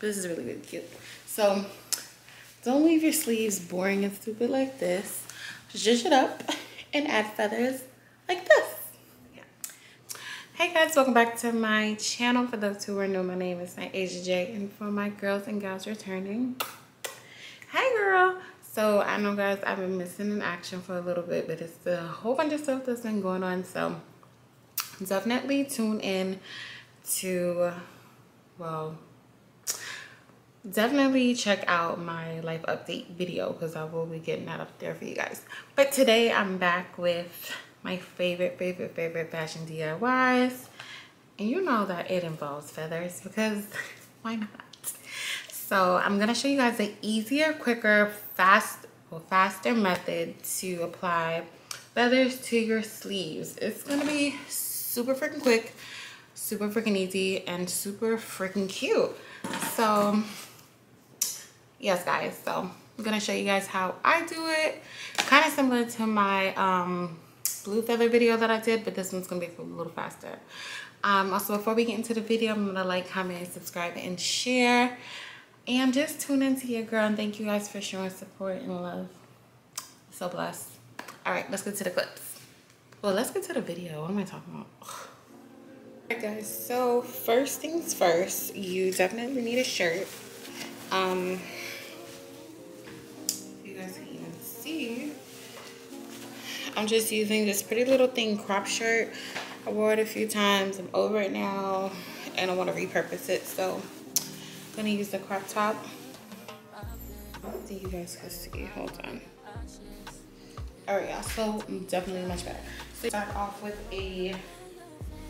this is really, really cute. So don't leave your sleeves boring and stupid like this. Zhuzh it up and add feathers like this. Yeah. Hey guys, welcome back to my channel. For those who are new, my name is Asia J, and for my girls and gals returning, hey girl. So I know guys, I've been missing in action for a little bit, but it's a whole bunch of stuff that's been going on. So definitely tune in to, well, definitely check out my life update video because I will be getting that up there for you guys. But today I'm back with my favorite fashion DIYs, and you know that it involves feathers because why not? So I'm gonna show you guys an easier, quicker, faster method to apply feathers to your sleeves. It's gonna be super freaking quick, super freaking easy, and super freaking cute. So yes guys, so I'm gonna show you guys how I do it. Kind of similar to my blue feather video that I did, but this one's gonna be a little faster. Also, before we get into the video, I'm gonna like, comment, subscribe, and share. And just tune into your girl, and thank you guys for showing support and love. So blessed. All right, let's get to the clips. Well, let's get to the video. What am I talking about? Alright guys, so first things first, you definitely need a shirt. You guys can even see, I'm just using this pretty little thing crop shirt. I wore it a few times, I'm over it now, and I want to repurpose it, so I'm gonna use the crop top. I don't think you guys can see, hold on. Alright y'all, so definitely much better. So start off with a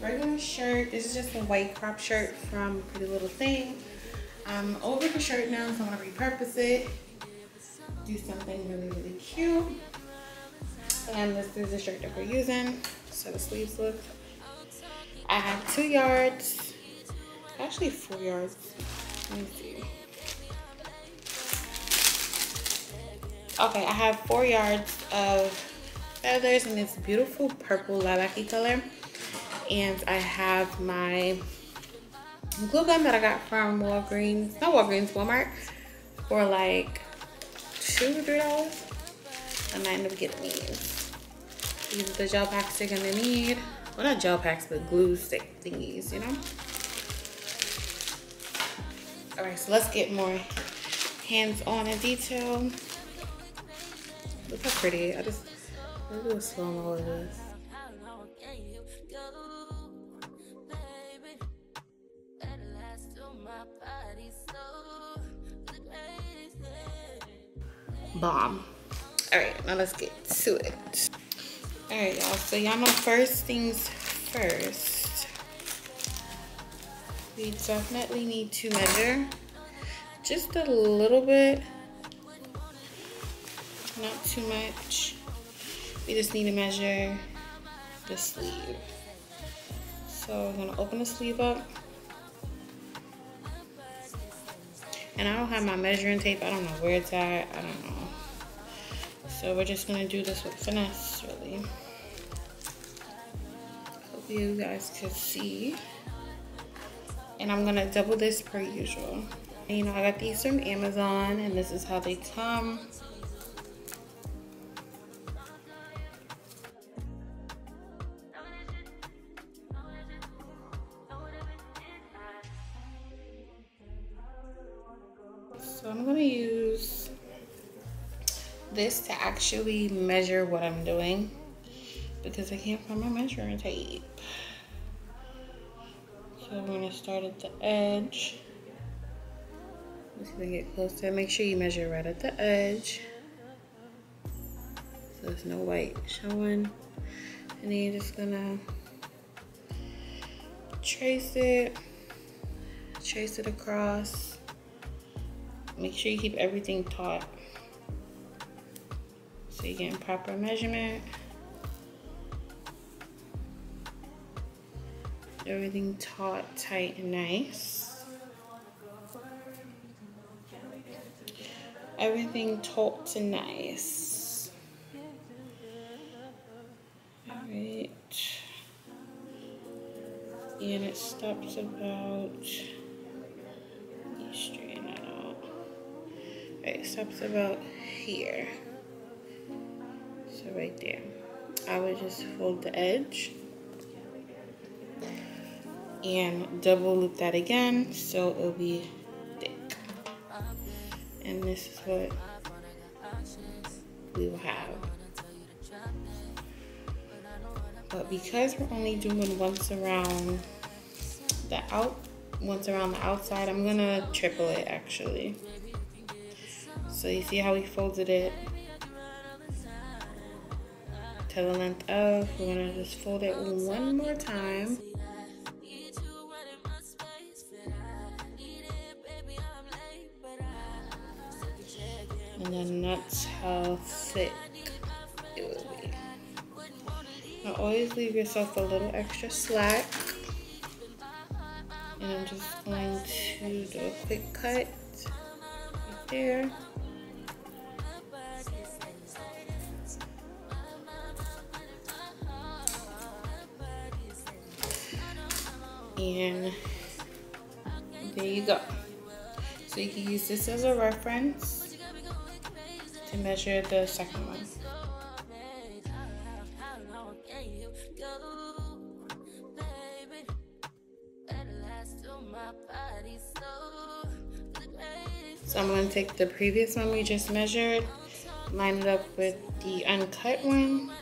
regular shirt. This is just a white crop shirt from Pretty Little Thing. I'm over the shirt now, so I'm gonna repurpose it, do something really, really cute. And this is the shirt that we're using. So the sleeves look. I have 2 yards, actually 4 yards. Let me see. Okay, I have 4 yards of feathers in this beautiful purple lilac-y color. And I have my glue gun that I got from Walgreens, not Walgreens, Walmart, for like $2 or $3. And I ended up getting these. These are the gel packs you're gonna need. Well, not gel packs, but glue stick thingies, you know? All right, so let's get more hands-on in detail. Look how pretty. I just do a slow-mo of this. Bomb. All right, now let's get to it. All right, y'all, so y'all know first things first, we definitely need to measure just a little bit, not too much. We just need to measure the sleeve. So I'm gonna open the sleeve up. And I don't have my measuring tape. I don't know where it's at. I don't know. So we're just gonna do this with finesse, really. Hope you guys can see. And I'm gonna double this per usual. And, you know, I got these from Amazon, and this is how they come. So I'm gonna use this to actually measure what I'm doing because I can't find my measuring tape. So I'm gonna start at the edge. Let's see if I can get closer. Make sure you measure right at the edge, so there's no white showing. And then you're just gonna trace it across. Make sure you keep everything taut so you're getting proper measurement. Everything taut, tight, and nice. Everything taut and nice. All right. And it stops about straight. Okay, stops about here. So right there. I would just fold the edge and double loop that again so it'll be thick. And this is what we will have. But because we're only doing once around the outside, I'm gonna triple it actually. So you see how we folded it to the length of, we're gonna just fold it one more time. And then that's how thick it will be. Now always leave yourself a little extra slack. And I'm just going to do a quick cut right there. And there you go. So you can use this as a reference to measure the second one. So I'm going to take the previous one we just measured, line it up with the uncut one.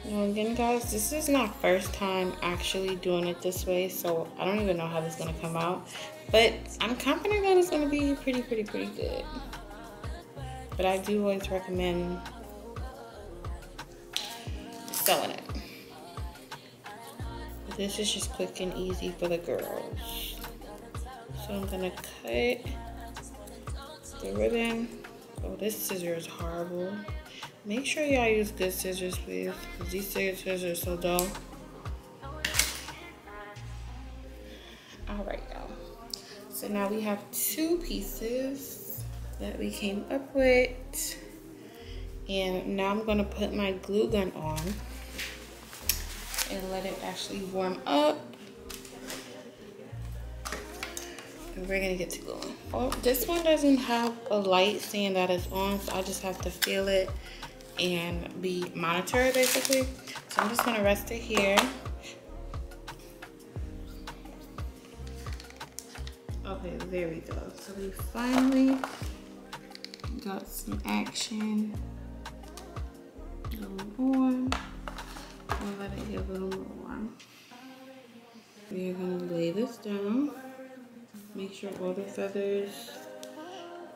Now again guys, this is my first time actually doing it this way, so I don't even know how this is going to come out, but I'm confident that it's going to be pretty good. But I do always recommend sewing it. This is just quick and easy for the girls. So I'm going to cut the ribbon. Oh, this scissor is horrible. Make sure y'all use good scissors, please, because these scissors are so dull. Alright, y'all. So now we have two pieces that we came up with. And now I'm going to put my glue gun on and let it actually warm up. And we're going to get to gluing. Oh, this one doesn't have a light saying that it's on, so I just have to feel it and be monitored basically. So I'm just gonna rest it here. Okay, there we go. So we finally got some action going on. We'll let it get a little more warm. We are gonna lay this down. Make sure all the feathers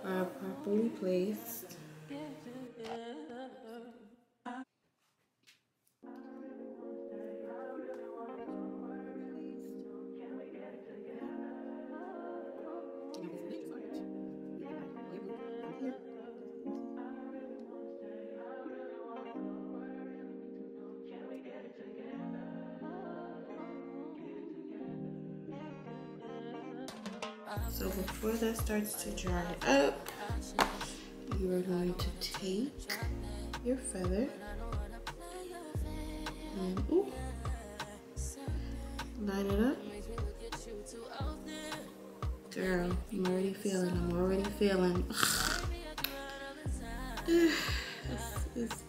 are properly placed. So before that starts to dry up, you are going to take your feather and line it up. Girl, I'm already feeling. This is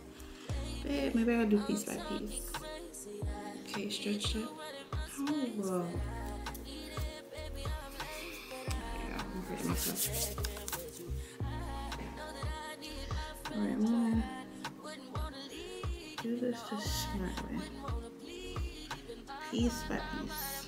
bad. Maybe I'll do piece by piece. Okay, stretch it. Oh, myself. Alright, I'm gonna do this the smart way. Piece by piece.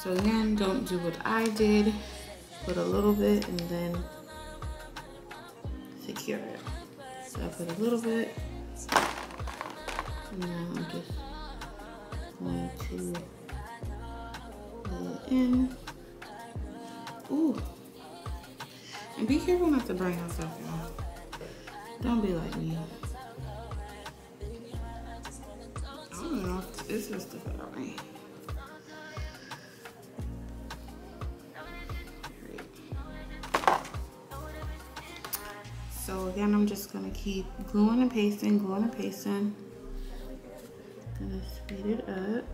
So again, don't do what I did. Put a little bit and then secure it. So I put a little bit, and now I'm just going to let it in. Ooh. And be careful not to burn yourself, y'all. Don't be like me. I don't know if this is the better way. So again, I'm just gonna keep gluing and pasting, gluing and pasting. Gonna speed it up.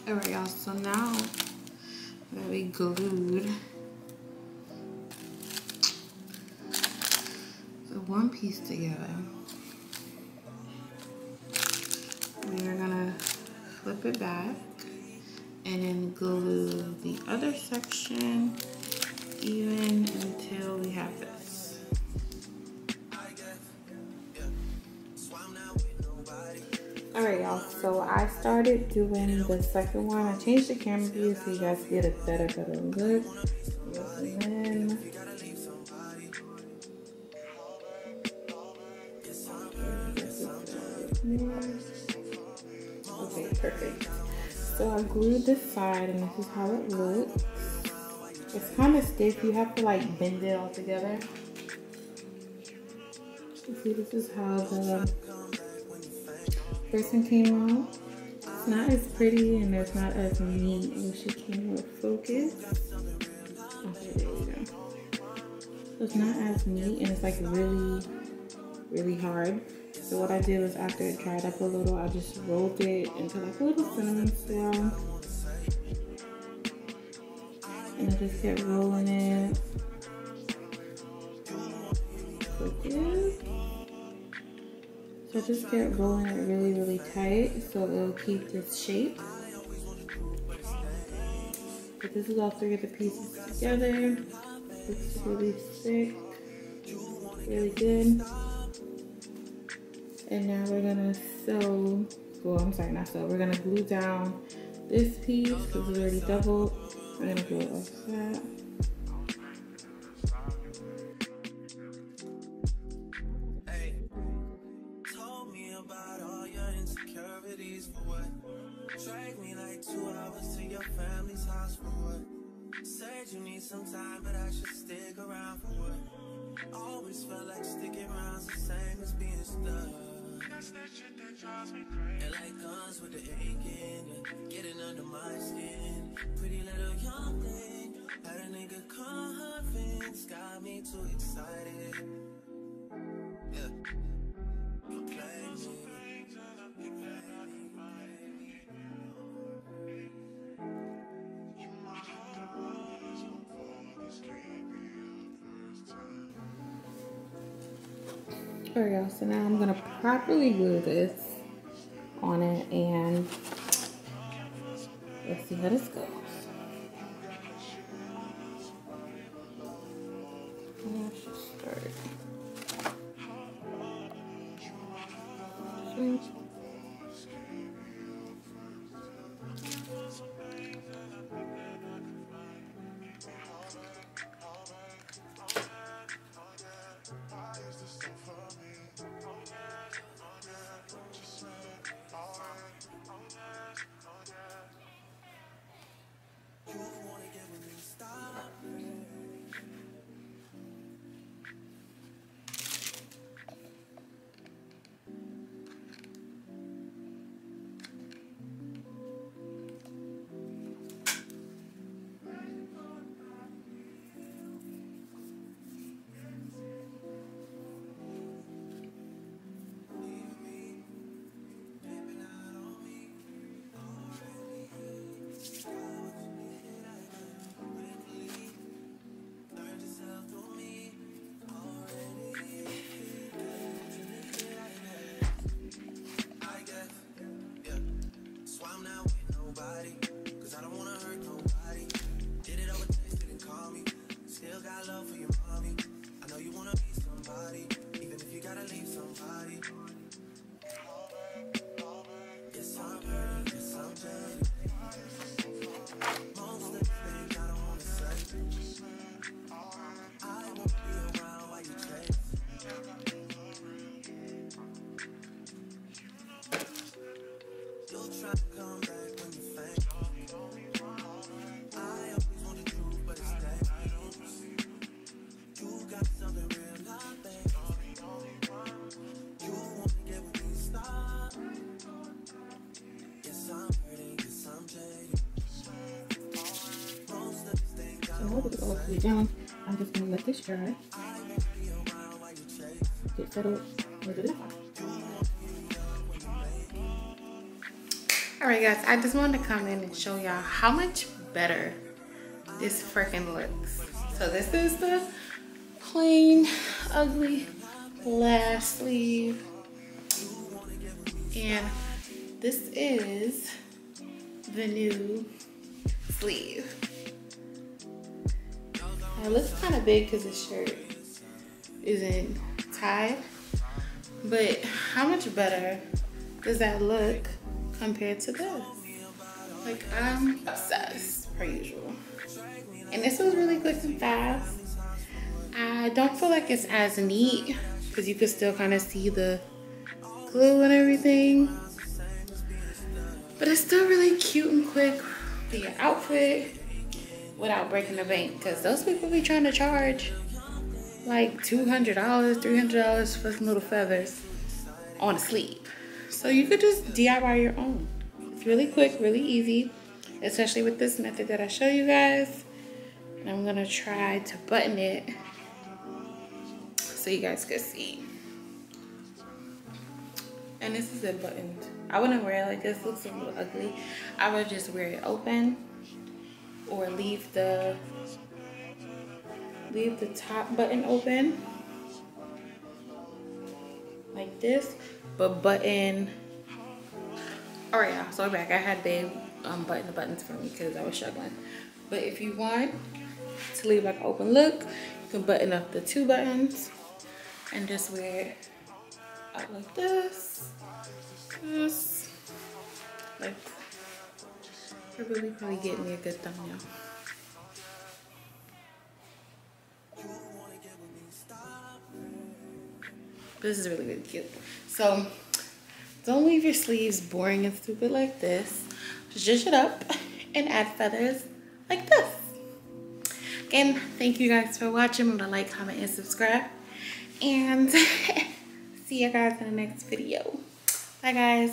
All right, y'all, so now that we glued the one piece together, we're gonna flip it back and then glue the other section even until we have this. Alright, y'all, so I started doing the second one. I changed the camera view so you guys get a better look. And then okay, perfect. So I glued this side and this is how it looks. It's kind of stiff. You have to like bend it all together. You see, this is how the person came out. It's not as pretty and it's not as neat. I wish it came with focus. Okay, there you go. So it's not as neat and it's like really hard. So what I did was after it dried up a little, I just rolled it into like a little cinnamon swirl. And I just kept rolling it. Focus. So I just kept rolling it really tight so it'll keep this shape. But this is all three of the pieces together. It's really thick, really good. And now we're gonna sew, well, I'm sorry, not sew. We're gonna glue down this piece because it's already doubled. We're gonna glue it like that. Drag me like 2 hours to your family's house for what? Said you need some time, but I should stick around for what? Always felt like sticking around's the same as being stuck. That's that shit that drives me crazy. And like guns with the aching, getting under my skin. Pretty little young thing, had a nigga convinced, got me too excited. Yeah, you play me. Alright, y'all, so now I'm gonna properly glue this on it and let's see how this goes. Let's just start. now with all cool down, I'm just gonna let this dry. Get settled. Alright guys, I just wanted to come in and show y'all how much better this freaking looks. So this is the plain, ugly last sleeve. And this is the new sleeve. Now, it looks kind of big because this shirt isn't tied, but how much better does that look compared to this? Like, I'm obsessed per usual. And this was really quick and fast. I don't feel like it's as neat because you can still kind of see the glue and everything, but it's still really cute and quick for your outfit without breaking the bank, because those people be trying to charge like $200, $300 for some little feathers on a sleeve. So you could just DIY your own. It's really quick, really easy, especially with this method that I show you guys. And I'm gonna try to button it so you guys can see. And this is it buttoned. I wouldn't wear it like this, looks a little ugly. I would just wear it open or leave the top button open like this, but button. All right, y'all, so we're back. I had babe button the buttons for me because I was struggling. But if you want to leave like an open look, you can button up the 2 buttons and just wear it out like this. Like, probably get me a good thumbnail. This is really, really cute. So don't leave your sleeves boring and stupid like this. Zhuzh it up and add feathers like this. Again, thank you guys for watching. Remember to like, comment, and subscribe. And see you guys in the next video. Bye guys.